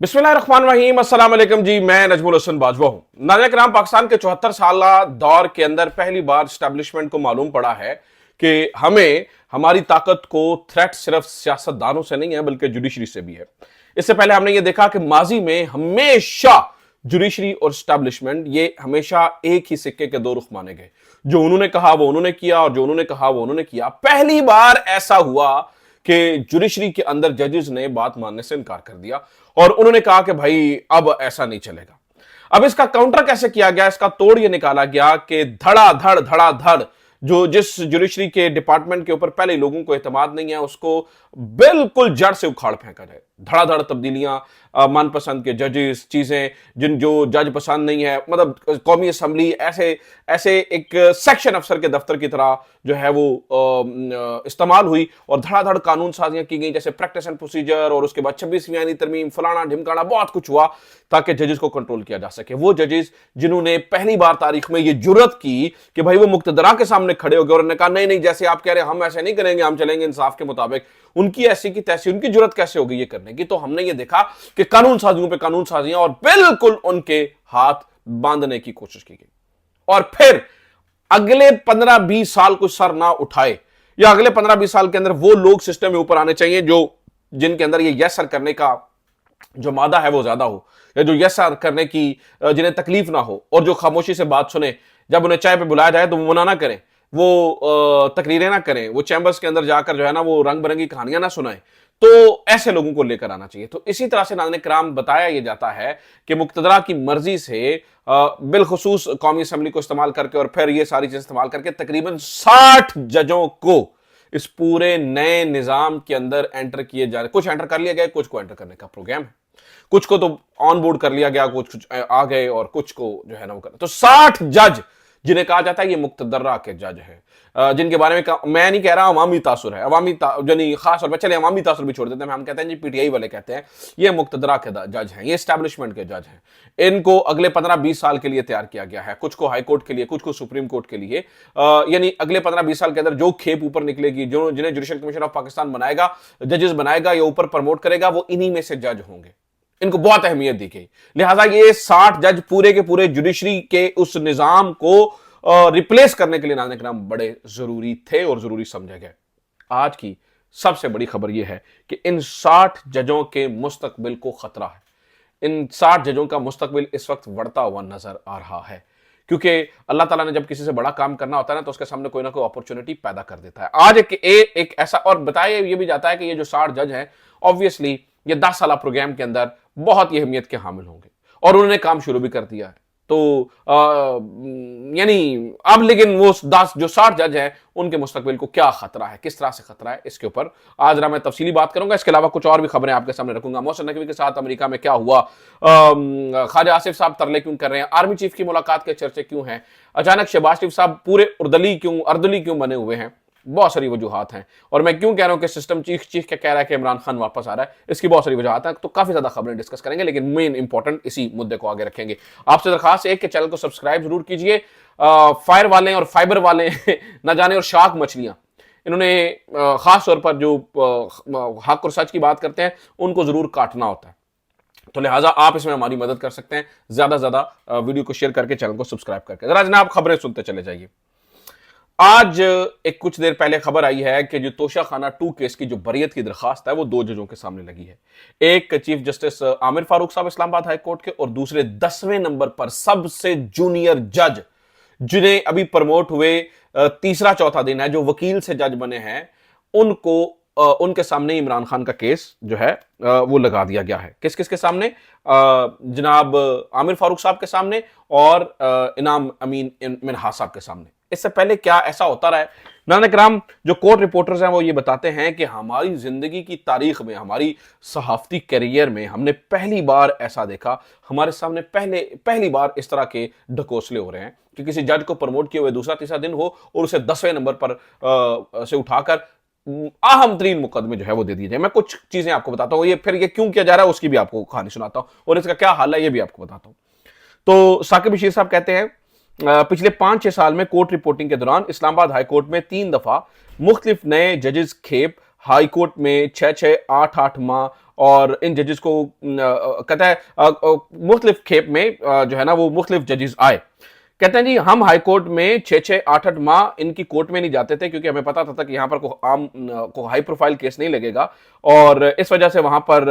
बिस्मिल्लाहिर्रहमानिर्रहीम, अस्सलाम वालेकुम जी। मैं नजमुल हसन बाजवा हूं। नाज़रीन किराम, पाकिस्तान के 74 साल दौर के अंदर पहली बार स्टैब्लिशमेंट को मालूम पड़ा है कि हमें हमारी ताकत को थ्रेट सिर्फ सियासतदानों से नहीं है बल्कि जुडिशरी से भी है। इससे पहले हमने ये देखा कि माजी में हमेशा जुडिशरी और स्टैब्लिशमेंट ये हमेशा एक ही सिक्के के दो रुख माने गए। जो उन्होंने कहा वो उन्होंने किया और जो उन्होंने कहा वो उन्होंने किया। पहली बार ऐसा हुआ कि जुडिशरी के अंदर जजेस ने बात मानने से इनकार कर दिया और उन्होंने कहा कि भाई अब ऐसा नहीं चलेगा। अब इसका काउंटर कैसे किया गया, इसका तोड़ यह निकाला गया कि धड़ाधड़ जो जिस जुडिशरी के डिपार्टमेंट के ऊपर पहले लोगों को एतमाद नहीं है उसको बिल्कुल जड़ से उखाड़ फेंका जाए। धड़ाधड़ तब्दीलियां, मनपसंद के जजेस, चीजें जिन जो जज पसंद नहीं है, मतलब कौमी असम्बली ऐसे ऐसे एक सेक्शन अफसर के दफ्तर की तरह जो है वो इस्तेमाल हुई और धड़ाधड़ कानून साजियां की गई, जैसे प्रैक्टिस एंड प्रोसीजर और उसके बाद 26वीं आईनी तरमीम, फलाना ढिमकाना, बहुत कुछ हुआ ताकि जजेस को कंट्रोल किया जा सके। वो जजेस जिन्होंने पहली बार तारीख में ये जुर्रत की कि भाई वो मुक्तदरा के सामने खड़े हो गए और उन्होंने कहा नहीं नहीं, जैसे आप कह रहे हैं हम ऐसे नहीं करेंगे, हम चलेंगे इंसाफ के मुताबिक, उनकी ऐसी की तैसी, उनकी जुर्रत कैसे होगी ये करने की। तो हमने ये देखा कि कानून साजियों पे कानून साजियां और बिल्कुल उनके हाथ बांधने की कोशिश की गई। और फिर अगले 15-20 साल को सर ना उठाए, या अगले 15-20 साल के अंदर वो लोग सिस्टम में ऊपर आने चाहिए जो जिनके अंदर ये यस सर करने का जो मादा है वो ज्यादा हो, या जो यस सर करने की जिन्हें तकलीफ ना हो और जो खामोशी से बात सुने। जब उन्हें चाय पे बुलाया जाए तो वो मना ना करें, वो तकरीरें ना करें, वो चैम्बर्स के अंदर जाकर जो है ना वो रंग बिरंगी कहानियां ना सुनाएं। तो ऐसे लोगों को लेकर आना चाहिए। तो इसी तरह से नाज़रीन किराम बताया यह जाता है कि मुक्तदरा की मर्जी से बिलखुसूस कौमी असम्बली को इस्तेमाल करके और फिर ये सारी चीजें इस्तेमाल करके तकरीबन 60 जजों को इस पूरे नए निजाम के अंदर एंटर किए जा रहे। कुछ एंटर कर लिया गया, कुछ को एंटर करने का प्रोग्राम है, कुछ को तो ऑन बोर्ड कर लिया गया, कुछ आ गए और कुछ को जो है ना वो कर। तो 60 जज जिन्हें कहा जाता है ये मुक्तदर्रा के जज है, जिनके बारे में मैं नहीं कह रहा अवामी तासुर है, यानी खास तौर पर चले अवामी तासुर भी छोड़ देते हैं, हम कहते हैं जी पीटीआई वाले कहते हैं ये मुक्तदरा के जज हैं, ये एस्टैब्लिशमेंट के जज हैं। इनको अगले 15-20 साल के लिए तैयार किया गया है, कुछ को हाई कोर्ट के लिए, कुछ को सुप्रीम कोर्ट के लिए। यानी अगले 15-20 साल के अंदर जो खेप ऊपर निकलेगी, जो जिन्हें जुडिशल कमीशन ऑफ पाकिस्तान बनाएगा, जजेस बनाएगा या ऊपर प्रमोट करेगा, वो इन्हीं में से जज होंगे। इनको बहुत अहमियत दी गई। लिहाजा ये 60 जज पूरे के पूरे जुडिशरी के उस निजाम को रिप्लेस करने के लिए नाज़रीन किराम बड़े जरूरी थे और जरूरी समझे गए। आज की सबसे बड़ी खबर यह है कि इन 60 जजों के मुस्तकबिल को खतरा है। इन 60 जजों का मुस्तकबिल इस वक्त बढ़ता हुआ नजर आ रहा है, क्योंकि अल्लाह ताला ने जब किसी से बड़ा काम करना होता है ना तो उसके सामने कोई ना कोई अपॉर्चुनिटी पैदा कर देता है। आज एक ऐसा, और बताया ये भी जाता है कि ये जो 60 जज हैं ऑब्वियसली ये 10 साल प्रोग्राम के अंदर बहुत ही अहमियत के हामिल होंगे और उन्होंने काम शुरू भी कर दिया है। तो यानी अब लेकिन वो 10 जो 60 जज हैं उनके मुस्तकबिल को क्या खतरा है, किस तरह से खतरा है, इसके ऊपर आज मैं तफसीली बात करूंगा। इसके अलावा कुछ और भी खबरें आपके सामने रखूंगा। मोहसिन नकवी के साथ अमेरिका में क्या हुआ, ख्वाजा आसिफ साहब तरले क्यों कर रहे हैं, आर्मी चीफ की मुलाकात के चर्चे क्यों हैं, अचानक शहबाज शरीफ साहब पूरे अर्दली क्यों बने हुए हैं, बहुत सारी वजूहात हैं। और मैं क्यों कह रहा हूं कि सिस्टम चीख के कह रहा है कि इमरान खान वापस आ रहा है, इसकी बहुत सारी वजूहात हैं। तो काफी ज्यादा खबरें डिस्कस करेंगे, लेकिन मेन इंपॉर्टेंट इसी मुद्दे को आगे रखेंगे। आपसे दरखास्त एक के चैनल को सब्सक्राइब जरूर कीजिए। फायर वाले और फाइबर वाले न जाने और शार्क मछलियां, इन्होंने खास तौर पर जो हक और सच की बात करते हैं उनको जरूर काटना होता है। तो लिहाजा आप इसमें हमारी मदद कर सकते हैं, ज्यादा से ज्यादा वीडियो को शेयर करके चैनल को सब्सक्राइब करके। जरा जनाब खबरें सुनते चले जाइए। आज एक कुछ देर पहले खबर आई है कि जो तोशाखाना 2 केस की जो बरियत की दरखास्त है वो 2 जजों के सामने लगी है। एक चीफ जस्टिस आमिर फारूक साहब इस्लामाबाद हाई कोर्ट के, और दूसरे 10वें नंबर पर सबसे जूनियर जज जिन्हें अभी प्रमोट हुए तीसरा चौथा दिन है, जो वकील से जज बने हैं, उनको उनके सामने इमरान खान का केस जो है वो लगा दिया गया है। किस किस के सामने? जनाब आमिर फारूक साहब के सामने और इनाम अमीन मिनहास साहब के सामने। इससे पहले क्या ऐसा होता रहा है? नाज़रीन किराम, जो कोर्ट रिपोर्टर्स हैं वो ये बताते हैं कि हमारी जिंदगी की तारीख में, हमारी सहाफती करियर में हमने पहली बार ऐसा देखा, हमारे सामने पहली बार इस तरह के ढकोसले हो रहे हैं कि किसी जज को प्रमोट किए हुए दूसरा तीसरा दिन हो और उसे 10वें नंबर पर से उठाकर अहम तरीन मुकदमे जो है वो दे दिए जाए। मैं कुछ चीजें आपको बताता हूं, ये फिर ये क्यों किया जा रहा है उसकी भी आपको कहानी सुनाता हूं और इसका क्या हाल है ये भी आपको बताता हूं। तो साकिब बशीर साहब कहते हैं पिछले 5-6 साल में कोर्ट रिपोर्टिंग के दौरान इस्लामाबाद हाई कोर्ट में 3 दफा मुख्तलिफ नए जजेस खेप, हाई कोर्ट में 6-6, 8-8 माह और इन जजेस को कहता है मुख्तलिफ खेप में जो है ना वो मुख्तलिफ जजेस आए। कहते हैं जी हम हाई कोर्ट में 6-6 8-8 माह इनकी कोर्ट में नहीं जाते थे, क्योंकि हमें पता था कि यहां पर को हाई प्रोफाइल केस नहीं लगेगा, और इस वजह से वहां पर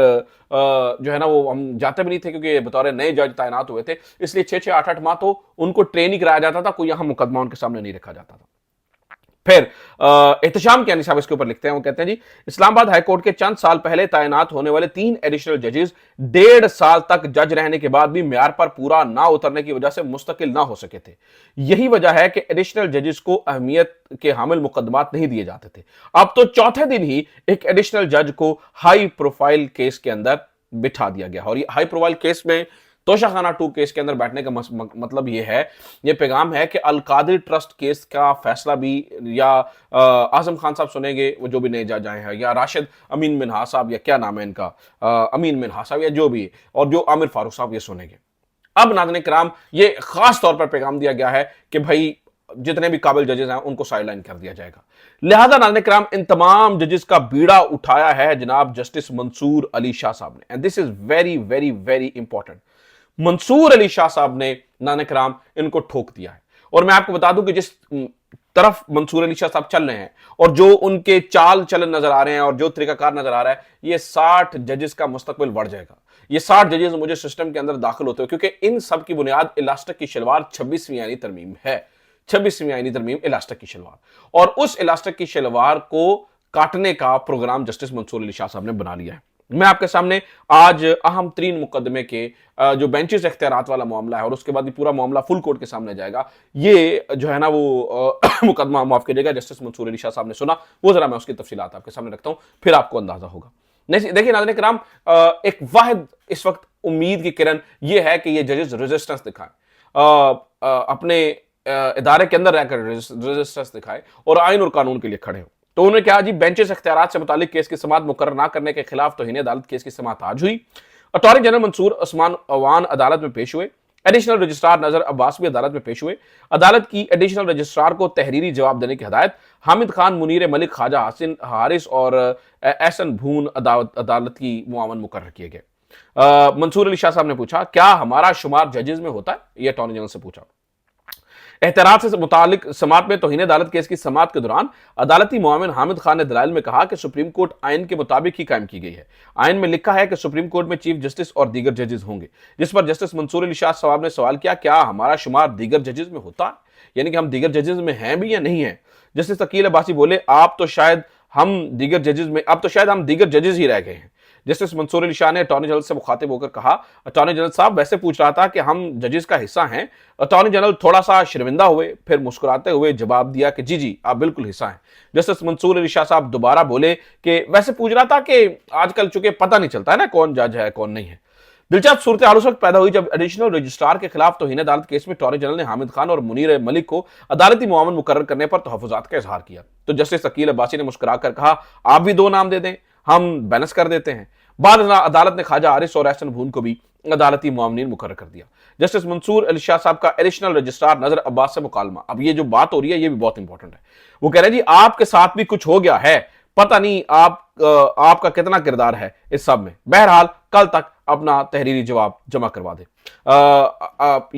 जो है ना वो हम जाते भी नहीं थे, क्योंकि बतौर नए जज तैनात हुए थे। इसलिए 6-6 8-8 माह तो उनको ट्रेन ही कराया जाता था, कोई यहां मुकदमा उनके सामने नहीं रखा जाता था। फिर एहतशाम कियानी साहब इसके ऊपर लिखते हैं, वो कहते हैं जी इस्लामाबाद हाईकोर्ट के चंद साल पहले तैनात होने वाले 3 एडिशनल जजेस 1.5 साल तक जज रहने के बाद भी म्यार पर पूरा ना उतरने की वजह से मुस्तकिल ना हो सके थे। यही वजह है कि एडिशनल जजेस को अहमियत के हामिल मुकदमात नहीं दिए जाते थे। अब तो चौथे दिन ही एक एडिशनल जज को हाई प्रोफाइल केस के अंदर बिठा दिया गया, और ये हाई प्रोफाइल केस में तोशाखाना 2 केस के अंदर बैठने का मतलब ये है, ये पैगाम है कि अलकादिर ट्रस्ट केस का फैसला भी या आजम खान साहब सुनेंगे, वो जो भी नए जज आए हैं, या राशिद अमीन मिन्हास साहब, या क्या नाम है इनका, अमीन मिन्हास साहब, या जो भी, और जो आमिर फारूक साहब, ये सुनेंगे। अब नाज़रीन किराम ये खास तौर पर पैगाम दिया गया है कि भाई जितने भी काबिल जजेस हैं उनको साइडलाइन कर दिया जाएगा। लिहाजा नाज़रीन किराम इन तमाम जजेस का बीड़ा उठाया है जनाब जस्टिस मंसूर अली शाह साहब ने, and this is very very very important. Mansoor Ali Shah साहब ने नाज़रीन किराम इनको ठोक दिया है, और मैं आपको बता दूं कि जिस तरफ मंसूर अली शाह साहब चल रहे हैं और जो उनके चाल चलन नजर आ रहे हैं और जो तरीकाकार नजर आ रहा है, ये 60 जजेस का मुस्तकबिल बढ़ जाएगा। ये 60 जजेस मुझे सिस्टम के अंदर दाखिल होते हुए, क्योंकि इन सब की बुनियाद इलास्टिक की शलवार 26वीं आईनी तरमीम है, 26वीं आईनी तरमीम इलास्टिक की शलवार, और उस इलास्टिक की शलवार को काटने का प्रोग्राम जस्टिस मंसूर अली शाह साहब ने बना लिया है। मैं आपके सामने आज अहम तरीन मुकदमे के जो बेंचेस इख्तियारात वाला मामला है, और उसके बाद पूरा मामला फुल कोर्ट के सामने जाएगा, ये जो है ना वो मुकदमा माफ कीजिएगा जस्टिस मंसूर अली शाह साहब ने सुना, वो जरा मैं उसकी तफसीलात आपके सामने रखता हूं, फिर आपको अंदाजा होगा। देखिए नाज़रीन किराम, एक वाहिद इस वक्त उम्मीद की किरण ये है कि ये जजेस रेजिस्टेंस दिखाएं, अपने इदारे के अंदर रहकर रेजिस्टेंस दिखाएं और आइन और कानून के लिए खड़े हो। तो उन्होंने कहा जी बेंचेस इख्तियारात से मुतालिक केस की समाअत मुकर्रर ना करने के खिलाफ तौहीन अदालत केस की समाअत आज हुई। अटॉर्नी जनरल मंसूर उस्मान अवान अदालत में पेश हुए। एडिशनल रजिस्ट्रार नजर अब्बास भी अदालत में पेश हुए। अदालत की एडिशनल रजिस्ट्रार को तहरीरी जवाब देने की हिदायत। हामिद खान, मुनीर मलिक, ख्वाजा हासिन हारिस और एहसन भून अदालत की मुआवन मुकर्रर किए गए। मंसूर अली शाह साहब ने पूछा क्या हमारा शुमार जजेस में होता है, यह अटॉर्नी जनरल से पूछा। एहतराज से मुतालिक समाअत में तौहीन अदालत केस की समाअत के दौरान अदालती मुआविन हामिद खान ने दलाइल में कहा कि सुप्रीम कोर्ट आइन के मुताबिक ही कायम की गई है। आइन में लिखा है कि सुप्रीम कोर्ट में चीफ जस्टिस और दीगर जजेस होंगे, जिस पर जस्टिस मंसूर अली शाह साहब ने सवाल किया क्या हमारा शुमार दीगर जजेस में होता है, यानी कि हम दीगर जजेस में हैं भी या नहीं है। जस्टिस अकील अब्बासी बोले अब तो शायद हम दीगर जजेस ही रह गए हैं। जस्टिस मंसूर अली शाह ने अटॉर्नी जनरल से मुखातिब होकर कहा अटॉर्नी जनरल साहब वैसे पूछ रहा था कि हम जजेस का हिस्सा हैं। अटॉर्नी जनरल थोड़ा सा शर्मिंदा हुए, फिर मुस्कुराते हुए जवाब दिया कि जी आप बिल्कुल हिस्सा हैं। जस्टिस मंसूर अली शाह साहब दोबारा बोले कि वैसे पूछ रहा था कि आजकल चूंकि पता नहीं चलता है ना कौन जज है कौन नहीं है। दिलचस्प सूरत हाल उस वक्त पैदा हुई जब एडिशनल रजिस्ट्रार के खिलाफ तौहीन अदालत केस में अटॉर्नी जनरल ने हामिद खान और मुनीर मलिक को अदालती मुआवन मुकर्रर करने पर तहफ़्फ़ुज़ात का इजहार किया। तो जस्टिस अकील अब्बासी ने मुस्कुराकर कहा आप भी 2 नाम दे दें, हम बैलेंस कर देते हैं। बाद अदालत ने ख्वाजा हारिस और एहसन भून को भी अदालती मुआवनीन मुकर्रर कर दिया। जस्टिस मंसूर अली शाह साहब का एडिशनल रजिस्ट्रार नजर अब्बास से मुकालमा। अब ये जो बात हो रही है ये भी बहुत इंपॉर्टेंट है। वो कह रहे हैं जी आपके साथ भी कुछ हो गया है, पता नहीं आपका कितना किरदार है इस सब में। बहरहाल कल तक अपना तहरीरी जवाब जमा करवा दे।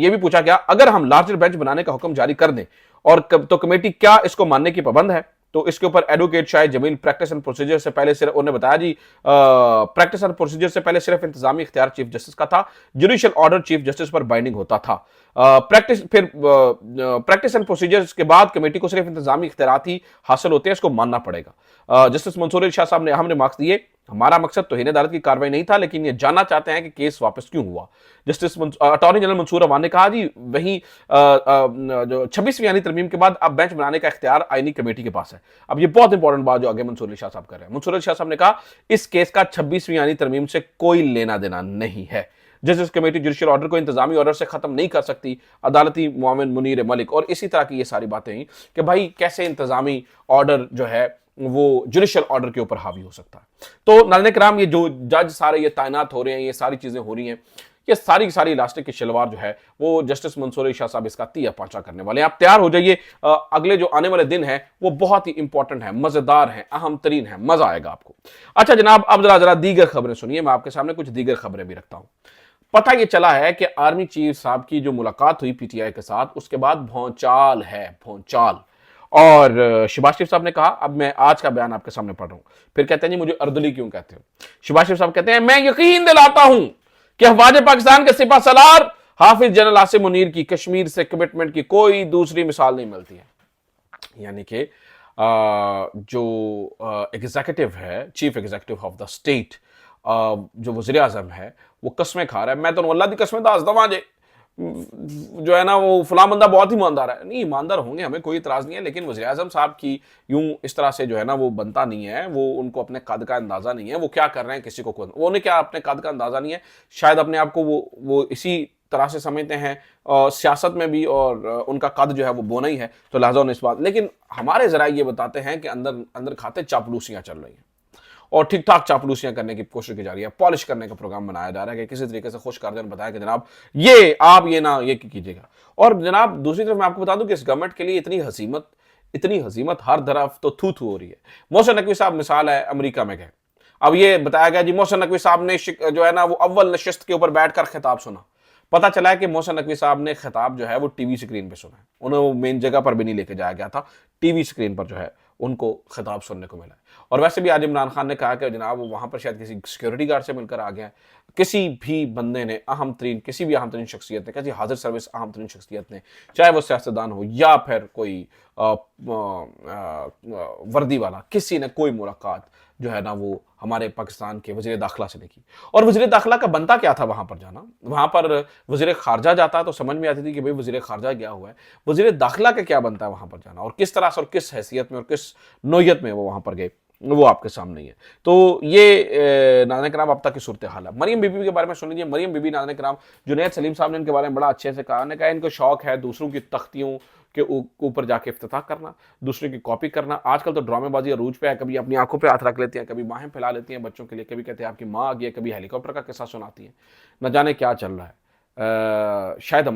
यह भी पूछा गया अगर हम लार्जर बेंच बनाने का हुक्म जारी कर दें और तो कमेटी क्या इसको मानने की पाबंद है। तो इसके ऊपर advocate Shahid Jameel practice and procedure से पहले सिर्फ उन्होंने बताया जी प्रैक्टिस एंड प्रोसीजर से पहले सिर्फ इंतजामी इख्तियार चीफ जस्टिस का था, जुडिशियल ऑर्डर चीफ जस्टिस पर बाइंडिंग होता था। प्रैक्टिस एंड प्रोसीजर्स के बाद कमेटी को सिर्फ इंतजामी इख्तियार ही हासिल होते हैं, इसको मानना पड़ेगा। जस्टिस मंसूर अली शाह साहब ने हमने मार्क्स दिए, हमारा मकसद तौहीन अदालत की कार्रवाई नहीं था, लेकिन ये जानना चाहते हैं कि केस वापस क्यों हुआ। Justice attorney general Mansoor Awan ने कहा जी वही जो 26वीं यानी तरमीम के बाद अब बेंच बनाने का इख्तियार आईनी कमेटी के पास है। अब ये बहुत इंपॉर्टेंट बात जो आगे मंसूर अली शाह साहब कर रहे हैं। मंसूर अली शाह साहब ने कहा इस केस का 26वीं यानी तरमीम से कोई लेना देना नहीं है। जस्टिस कमेटी जुडिशियल ऑर्डर को इंतजामी ऑर्डर से खत्म नहीं कर सकती। अदालती मुआविन मुनीर मलिक और इसी तरह की ये सारी बातें हुई कि भाई कैसे इंतजामी ऑर्डर जो है वो जुडिशियल ऑर्डर के ऊपर हावी हो सकता है। तो नाज़रीन किराम ये जो जज सारे ये तैनात हो रहे हैं, ये सारी चीजें हो रही हैं, ये सारी की सारी इलास्टिक की शलवार जो है वो जस्टिस मंसूर शाह साहब इसका तिया पांचा करने वाले हैं। आप तैयार हो जाइए, अगले जो आने वाले दिन है वो बहुत ही इंपॉर्टेंट है, मजेदार है, अहम तरीन है, मजा आएगा आपको। अच्छा जनाब, अब जरा जरा दीगर खबरें सुनिए, मैं आपके सामने कुछ दीगर खबरें भी रखता हूं। पता यह चला है कि आर्मी चीफ साहब की जो मुलाकात हुई पीटीआई के साथ, उसके बाद भौचाल है, भौचाल। और शहबाज शरीफ साहब ने कहा, अब मैं आज का बयान आपके सामने पढ़ रहा हूं, फिर कहते हैं जी मुझे अर्दली क्यों कहते हो। शहबाज शरीफ साहब कहते हैं, मैं यकीन दिलाता हूं कि अफवाज पाकिस्तान के सिपा सलार हाफिज जनरल आसिम मुनीर की कश्मीर से कमिटमेंट की कोई दूसरी मिसाल नहीं मिलती है। यानी कि जो एग्जीक्यूटिव है, chief executive of the state, जो वज़ीर आज़म है, वो कस्में खा रहा है, मैं तो अल्लाह दी कसमें दस दवा जे जो है ना वो फलां बंदा बहुत ही ईमानदार है। नहीं, ईमानदार होंगे, हमें कोई इतराज नहीं है, लेकिन वज़ीर आज़म साहब की यूं इस तरह से जो है ना वो बनता नहीं है, वो उनको अपने कद का अंदाजा नहीं है, वो क्या कर रहे हैं किसी को वो उन्हें क्या अपने कद का अंदाजा नहीं है, शायद अपने आप को वो इसी तरह से समझते हैं सियासत में भी, और उनका कद जो है वो बोना ही है, तो लिहाजा उन्हें इस बात। लेकिन हमारे जरा ये बताते हैं कि अंदर अंदर खाते चापलूसियां चल रही हैं और ठीक ठाक चापलूसियां करने की कोशिश की जा रही है, पॉलिश करने का प्रोग्राम बनाया जा रहा है कि किसी तरीके से खुश कर दें, बताया कि जनाब ये आप ये ना ये कीजिएगा। और जनाब दूसरी तरफ मैं आपको बता दूं कि इस गवर्नमेंट के लिए इतनी हजीमत हर तरफ तो थू थू हो रही है। मोहसिन नकवी साहब मिसाल है, अमेरिका में गए, अब ये बताया गया जी मोहसिन नकवी साहब ने जो है ना वो अव्वल नशिस्त के ऊपर बैठकर खिताब सुना। पता चला है कि मोहसिन नकवी साहब ने खिताब जो है वो टीवी स्क्रीन पे सुना है, उन्हें वो मेन जगह पर भी नहीं लेके जाया गया था, टीवी स्क्रीन पर जो है उनको खिताब सुनने को मिला है। और वैसे भी आज इमरान खान ने कहा कि जनाब वो वहां पर शायद किसी सिक्योरिटी गार्ड से मिलकर आ गया है, किसी भी बंदे ने किसी भी अहम तरीन शख्सियत ने, किसी हाजिर सर्विस अहम तरीन शख्सियत ने, चाहे वो सियासतदान हो या फिर कोई वर्दी वाला, किसी ने कोई मुलाकात जो है ना वो हमारे पाकिस्तान के वज़ीर दाखिला से नहीं की। और वज़ीर दाखिला का बनता क्या था वहां पर जाना? वहां पर वज़ीर खारजा जाता तो समझ में आती थी कि भाई वज़ीर खारजा गया हुआ है, वज़ीर दाखिला का क्या बनता है वहां पर जाना, और किस तरह से और किस हैसियत में और किस नोयत में वो वहां पर गए, वो आपके सामने ही है। तो ये नाज़रीन कराम अब तक की सूरत हाल है। मरियम बीबी के बारे में सुन लीजिए। मरियम बीबी, नाज़रीन कराम, जुनैद सलीम साहब ने इनके बारे में बड़ा अच्छे से कहा, कहा इनको शौक है दूसरों की तख्तियों के ऊपर जाके इफ्तिताह करना, दूसरे की कॉपी करना। आजकल तो ड्रामेबाजी अरूज पे है, कभी अपनी आंखों पे हाथ रख लेती हैं, कभी बाहें फैला लेती हैं बच्चों के लिए, कभी कहते हैं आपकी माँ आ गई है, कभी हेलीकॉप्टर का किस्सा सुनाती हैं, न जाने क्या चल रहा है। शायद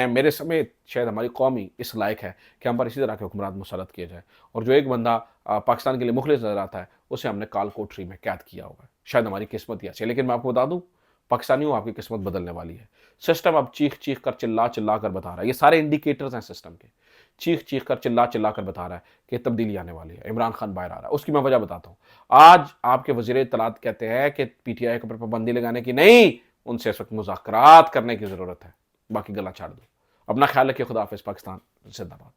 मेरे समेत शायद हमारी कौम ही इस लायक है कि हम पर इसी तरह के हुक्मरान मुसल्लत किए जाए, और जो एक बंदा पाकिस्तान के लिए मुखलिस नजर आता है उसे हमने काल कोठरी में कैद किया हुआ है। शायद हमारी किस्मत ही अच्छी है, लेकिन मैं आपको बता दूं पाकिस्तानियों आपकी किस्मत बदलने वाली है। सिस्टम अब चीख चीख कर चिल्ला चिल्ला कर बता रहा है, ये सारे इंडिकेटर्स हैं सिस्टम के, चीख चीख कर चिल्ला चिल्ला कर बता रहा है कि तब्दीली आने वाली है, इमरान खान बाहर आ रहा है। उसकी मैं वजह बताता हूँ। आज आपके वज़ीर इत्तलात कहते हैं कि पीटीआई के ऊपर पाबंदी लगाने की नहीं, उनसे इस वक्त मुज़ाकरात करने की जरूरत है, बाकी गला छाड़ दो। अपना ख्याल रखिए, खुदा हाफिज़, पाकिस्तान जिंदाबाद।